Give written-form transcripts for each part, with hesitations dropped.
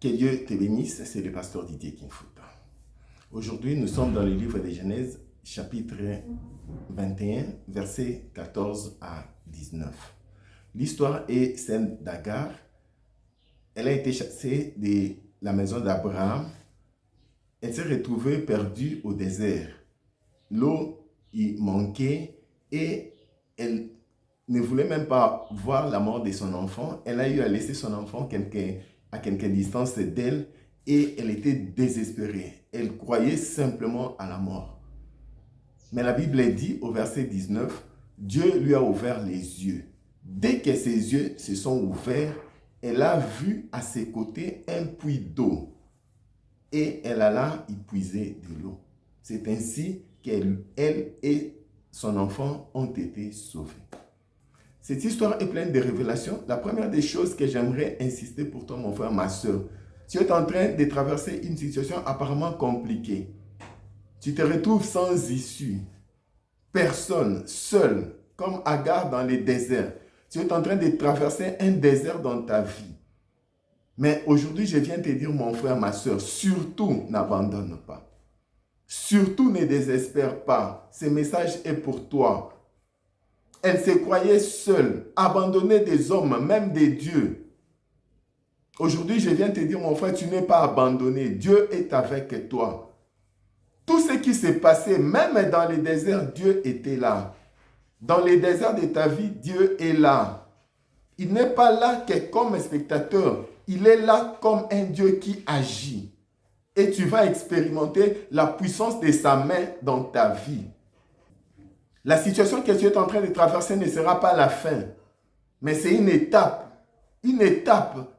Que Dieu te bénisse, c'est le pasteur Didier Kinfuta. Aujourd'hui, nous sommes dans le livre de Genèse, chapitre 21, versets 14 à 19. L'histoire est celle d'Agar. Elle a été chassée de la maison d'Abraham. Elle s'est retrouvée perdue au désert. L'eau y manquait et elle ne voulait même pas voir la mort de son enfant. Elle a eu à laisser son enfant à quelque distance d'elle et elle était désespérée. Elle croyait simplement à la mort. Mais la Bible dit au verset 19, Dieu lui a ouvert les yeux. Dès que ses yeux se sont ouverts, elle a vu à ses côtés un puits d'eau et elle alla y puiser de l'eau. C'est ainsi qu'elle et son enfant ont été sauvés. Cette histoire est pleine de révélations. La première des choses que j'aimerais insister pour toi, mon frère, ma soeur, tu es en train de traverser une situation apparemment compliquée. Tu te retrouves sans issue. Personne, seul, comme Agar dans les déserts. Tu es en train de traverser un désert dans ta vie. Mais aujourd'hui, je viens te dire, mon frère, ma soeur, surtout n'abandonne pas. Surtout ne désespère pas. Ce message est pour toi. Elle se croyait seule, abandonnée des hommes, même des dieux. Aujourd'hui, je viens te dire, mon frère, tu n'es pas abandonné. Dieu est avec toi. Tout ce qui s'est passé, même dans les déserts, Dieu était là. Dans les déserts de ta vie, Dieu est là. Il n'est pas là que comme spectateur. Il est là comme un Dieu qui agit. Et tu vas expérimenter la puissance de sa main dans ta vie. La situation que tu es en train de traverser ne sera pas la fin. Mais c'est une étape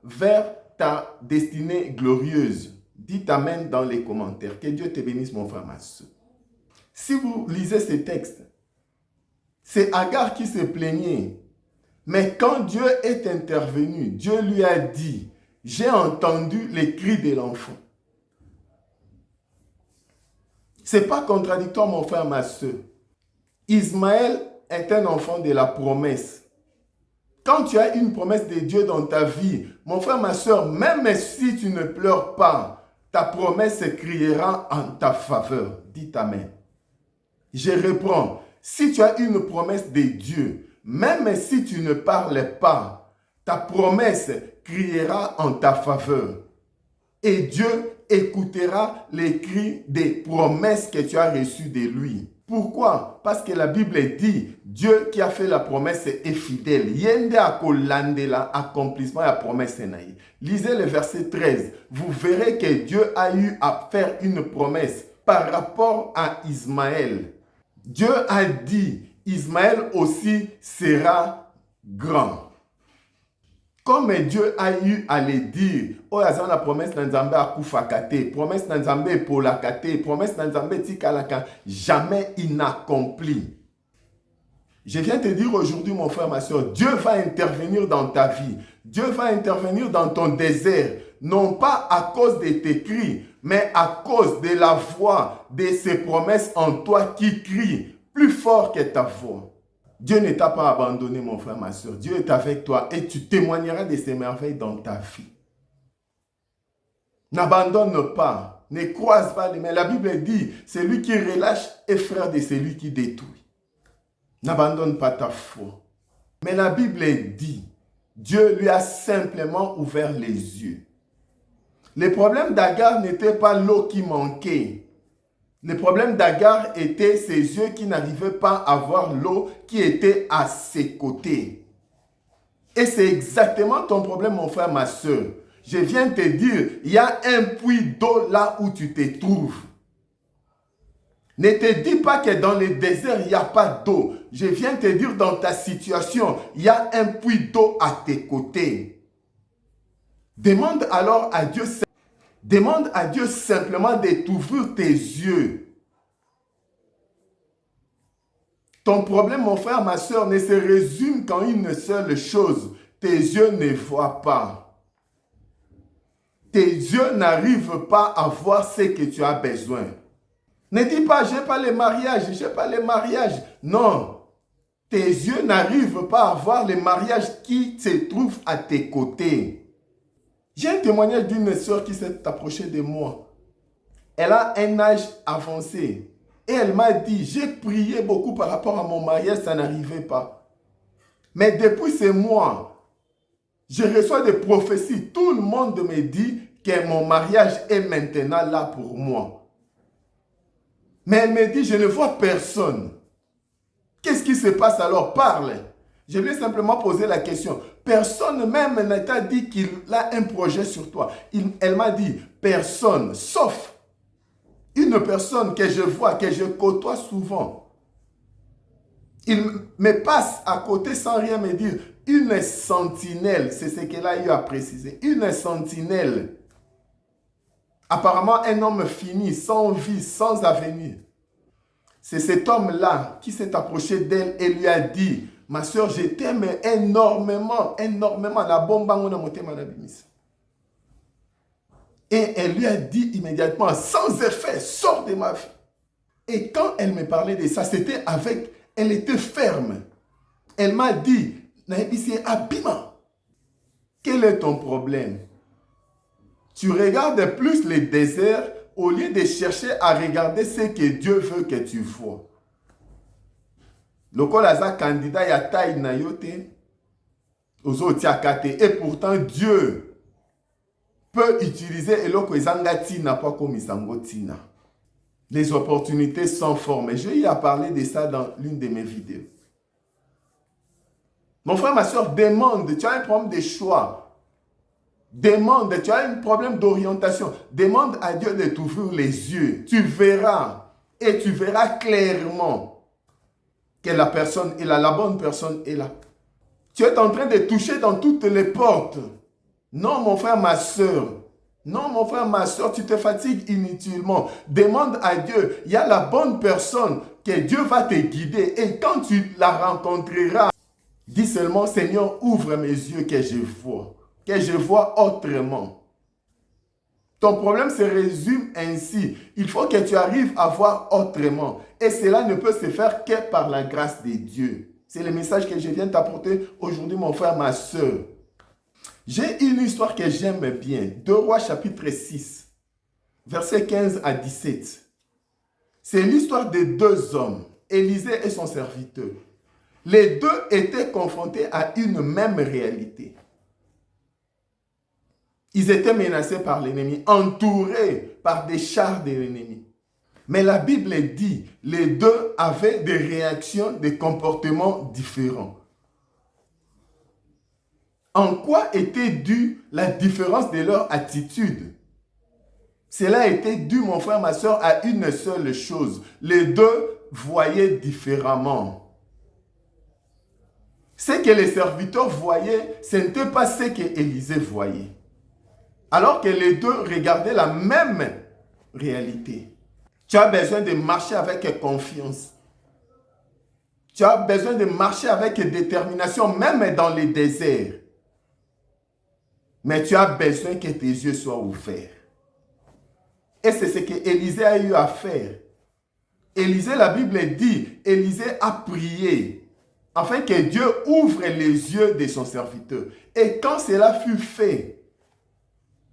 vers ta destinée glorieuse. Dites Amen dans les commentaires. Que Dieu te bénisse, mon frère, ma soeur. Si vous lisez ce texte, c'est Agar qui se plaignait. Mais quand Dieu est intervenu, Dieu lui a dit, j'ai entendu les cris de l'enfant. Ce n'est pas contradictoire, mon frère, ma soeur. Ismaël est un enfant de la promesse. Quand tu as une promesse de Dieu dans ta vie, mon frère, ma soeur, même si tu ne pleures pas, ta promesse criera en ta faveur. Dites Amen. Je reprends. Si tu as une promesse de Dieu, même si tu ne parles pas, ta promesse criera en ta faveur. Et Dieu écoutera les cris des promesses que tu as reçues de lui. Pourquoi? Parce que la Bible dit, Dieu qui a fait la promesse est fidèle. Yende akolandela accomplissement de la promesse. Lisez le verset 13. Vous verrez que Dieu a eu à faire une promesse par rapport à Ismaël. Dieu a dit, Ismaël aussi sera grand. Comme Dieu a eu à le dire, la promesse d'Nzambe a koufakate, promesse d'Nzambe polakate, promesse d'Nzambe tikalaka, jamais inaccompli. Je viens te dire aujourd'hui, mon frère, ma soeur, Dieu va intervenir dans ta vie. Dieu va intervenir dans ton désert, non pas à cause de tes cris, mais à cause de la voix de ses promesses en toi qui crie plus fort que ta voix. Dieu ne t'a pas abandonné, mon frère, ma soeur. Dieu est avec toi et tu témoigneras de ses merveilles dans ta vie. N'abandonne pas, ne croise pas les mains. La Bible dit, celui qui relâche est frère de celui qui détruit. N'abandonne pas ta foi. Mais la Bible dit, Dieu lui a simplement ouvert les yeux. Le problème d'Agar n'était pas l'eau qui manquait. Le problème d'Agar était ses yeux qui n'arrivaient pas à voir l'eau qui était à ses côtés. Et c'est exactement ton problème, mon frère, ma soeur. Je viens te dire, il y a un puits d'eau là où tu te trouves. Ne te dis pas que dans le désert, il n'y a pas d'eau. Je viens te dire, dans ta situation, il y a un puits d'eau à tes côtés. Demande alors à Dieu. Demande à Dieu simplement de t'ouvrir tes yeux. Ton problème, mon frère, ma soeur, ne se résume qu'en une seule chose. Tes yeux ne voient pas. Tes yeux n'arrivent pas à voir ce que tu as besoin. Ne dis pas, j'ai pas les mariages, j'ai pas les mariages. Non. Tes yeux n'arrivent pas à voir les mariages qui se trouvent à tes côtés. J'ai un témoignage d'une sœur qui s'est approchée de moi. Elle a un âge avancé. Et elle m'a dit, j'ai prié beaucoup par rapport à mon mariage, ça n'arrivait pas. Mais depuis ces mois, je reçois des prophéties. Tout le monde me dit que mon mariage est maintenant là pour moi. Mais elle me dit, je ne vois personne. Qu'est-ce qui se passe alors? Parle. Je lui ai simplement posé la question. Personne même ne t'a dit qu'il a un projet sur toi. Elle m'a dit, personne, sauf une personne que je vois, que je côtoie souvent. Il me passe à côté sans rien me dire. Une sentinelle, c'est ce qu'elle a eu à préciser. Une sentinelle. Apparemment, un homme fini, sans vie, sans avenir. C'est cet homme-là qui s'est approché d'elle et lui a dit, ma soeur, je t'aime énormément, énormément. La bombe, et elle lui a dit immédiatement, sans effet, sors de ma vie. Et quand elle me parlait de ça, c'était avec, elle était ferme. Elle m'a dit, Abima, quel est ton problème? Tu regardes plus les déserts au lieu de chercher à regarder ce que Dieu veut que tu vois. Lokola aza candidat ya taille na yote, et pourtant Dieu peut utiliser eloko ezanga tina pas comme isango tina. Les opportunités sont formes. J'ai eu à parler de ça dans l'une de mes vidéos. Mon frère, ma soeur, demande, tu as un problème de choix. Demande, tu as un problème d'orientation. Demande à Dieu de t'ouvrir les yeux. Tu verras. Et tu verras clairement que la personne est là, la bonne personne est là. Tu es en train de toucher dans toutes les portes. Non, mon frère, ma soeur. Non, mon frère, ma soeur, tu te fatigues inutilement. Demande à Dieu. Il y a la bonne personne que Dieu va te guider. Et quand tu la rencontreras, dis seulement, Seigneur, ouvre mes yeux que je vois autrement. Ton problème se résume ainsi. Il faut que tu arrives à voir autrement. Et cela ne peut se faire que par la grâce de Dieu. C'est le message que je viens t'apporter aujourd'hui, mon frère, ma soeur. J'ai une histoire que j'aime bien. 2 Rois chapitre 6, versets 15 à 17. C'est l'histoire de deux hommes, Élisée et son serviteur. Les deux étaient confrontés à une même réalité. Ils étaient menacés par l'ennemi, entourés par des chars de l'ennemi. Mais la Bible dit, les deux avaient des réactions, des comportements différents. En quoi était due la différence de leur attitude? Cela était dû, mon frère, ma soeur, à une seule chose. Les deux voyaient différemment. Ce que les serviteurs voyaient, ce n'était pas ce que Élisée voyait. Alors que les deux regardaient la même réalité. Tu as besoin de marcher avec confiance. Tu as besoin de marcher avec détermination, même dans les déserts. Mais tu as besoin que tes yeux soient ouverts. Et c'est ce que Élisée a eu à faire. Élisée, la Bible dit, Élisée a prié afin que Dieu ouvre les yeux de son serviteur. Et quand cela fut fait,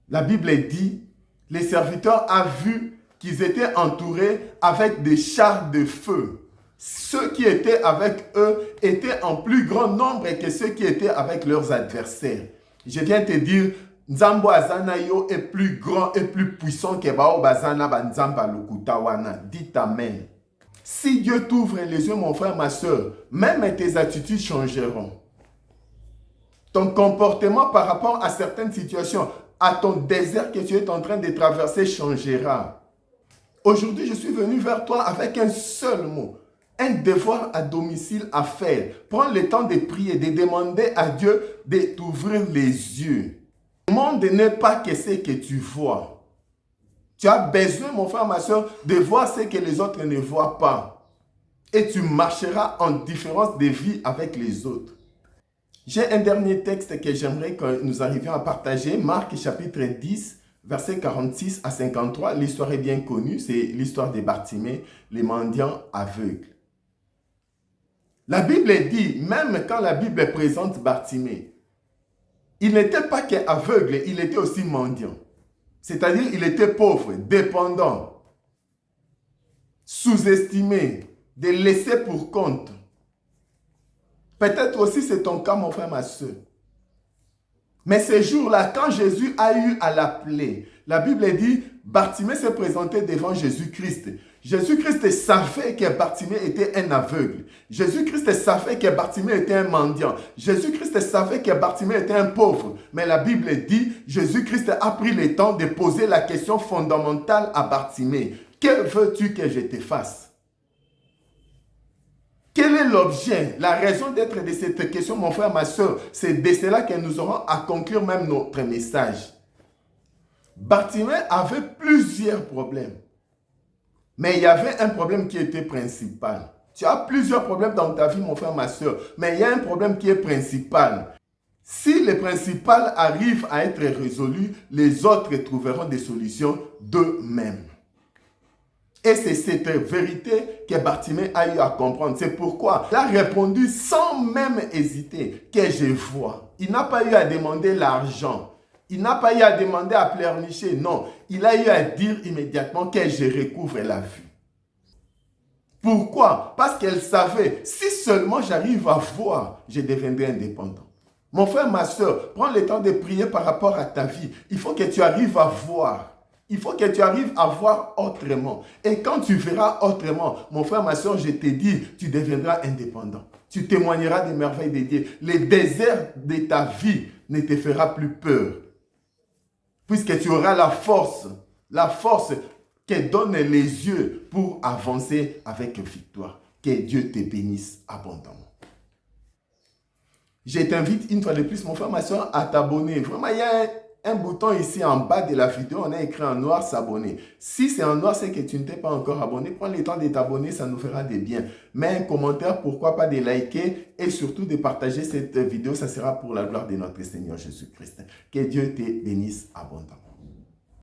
la Bible dit, les serviteurs ont vu qu'ils étaient entourés avec des chars de feu. Ceux qui étaient avec eux étaient en plus grand nombre que ceux qui étaient avec leurs adversaires. Je viens te dire, Nzambo Azana yo est plus grand et plus puissant que Bao Bazana Banzamba Lukutawana. Dites Amen. Si Dieu t'ouvre les yeux, mon frère, ma soeur, même tes attitudes changeront. Ton comportement par rapport à certaines situations, à ton désert que tu es en train de traverser changera. Aujourd'hui, je suis venu vers toi avec un seul mot. Un devoir à domicile à faire. Prends le temps de prier, de demander à Dieu de t'ouvrir les yeux. Le monde n'est pas que ce que tu vois. Tu as besoin, mon frère, ma soeur, de voir ce que les autres ne voient pas. Et tu marcheras en différence de vie avec les autres. J'ai un dernier texte que j'aimerais que nous arrivions à partager. Marc chapitre 10, versets 46 à 53. L'histoire est bien connue. C'est l'histoire de Bartimée, les mendiants aveugles. La Bible dit, même quand la Bible présente Bartimée, Il n'était pas qu'aveugle, il était aussi mendiant. C'est-à-dire, il était pauvre, dépendant, sous-estimé, délaissé pour compte. Peut-être aussi c'est ton cas, mon frère, ma soeur. Mais ces jours-là, quand Jésus a eu à l'appeler, la Bible dit, Bartimée s'est présenté devant Jésus-Christ. Jésus-Christ savait que Bartimée était un aveugle. Jésus-Christ savait que Bartimée était un mendiant. Jésus-Christ savait que Bartimée était un pauvre. Mais la Bible dit, Jésus-Christ a pris le temps de poser la question fondamentale à Bartimée. Que veux-tu que je te fasse? Quel est l'objet, la raison d'être de cette question, mon frère, ma soeur? C'est de cela que nous aurons à conclure même notre message. Bartimée avait plusieurs problèmes. Mais il y avait un problème qui était principal. Tu as plusieurs problèmes dans ta vie, mon frère, ma soeur. Mais il y a un problème qui est principal. Si le principal arrive à être résolu, les autres trouveront des solutions d'eux-mêmes. Et c'est cette vérité que Bartimée a eu à comprendre. C'est pourquoi il a répondu sans même hésiter que je vois. Il n'a pas eu à demander l'argent. Il n'a pas eu à demander à pleurnicher. Non, il a eu à dire immédiatement que je recouvre la vue. Pourquoi? Parce qu'elle savait, si seulement j'arrive à voir, je deviendrai indépendant. Mon frère, ma soeur, prends le temps de prier par rapport à ta vie. Il faut que tu arrives à voir. Il faut que tu arrives à voir autrement. Et quand tu verras autrement, mon frère, ma soeur, je te dis, tu deviendras indépendant. Tu témoigneras des merveilles de Dieu. Le désert de ta vie ne te fera plus peur. Puisque tu auras la force que donnent les yeux pour avancer avec victoire. Que Dieu te bénisse abondamment. Je t'invite une fois de plus, mon frère, ma soeur, à t'abonner. Vraiment, il y a un bouton ici en bas de la vidéo, on a écrit en noir s'abonner. Si c'est en noir, c'est que tu ne t'es pas encore abonné. Prends le temps de t'abonner, ça nous fera des biens. Mets un commentaire, pourquoi pas de liker et surtout de partager cette vidéo. Ça sera pour la gloire de notre Seigneur Jésus-Christ. Que Dieu te bénisse abondamment.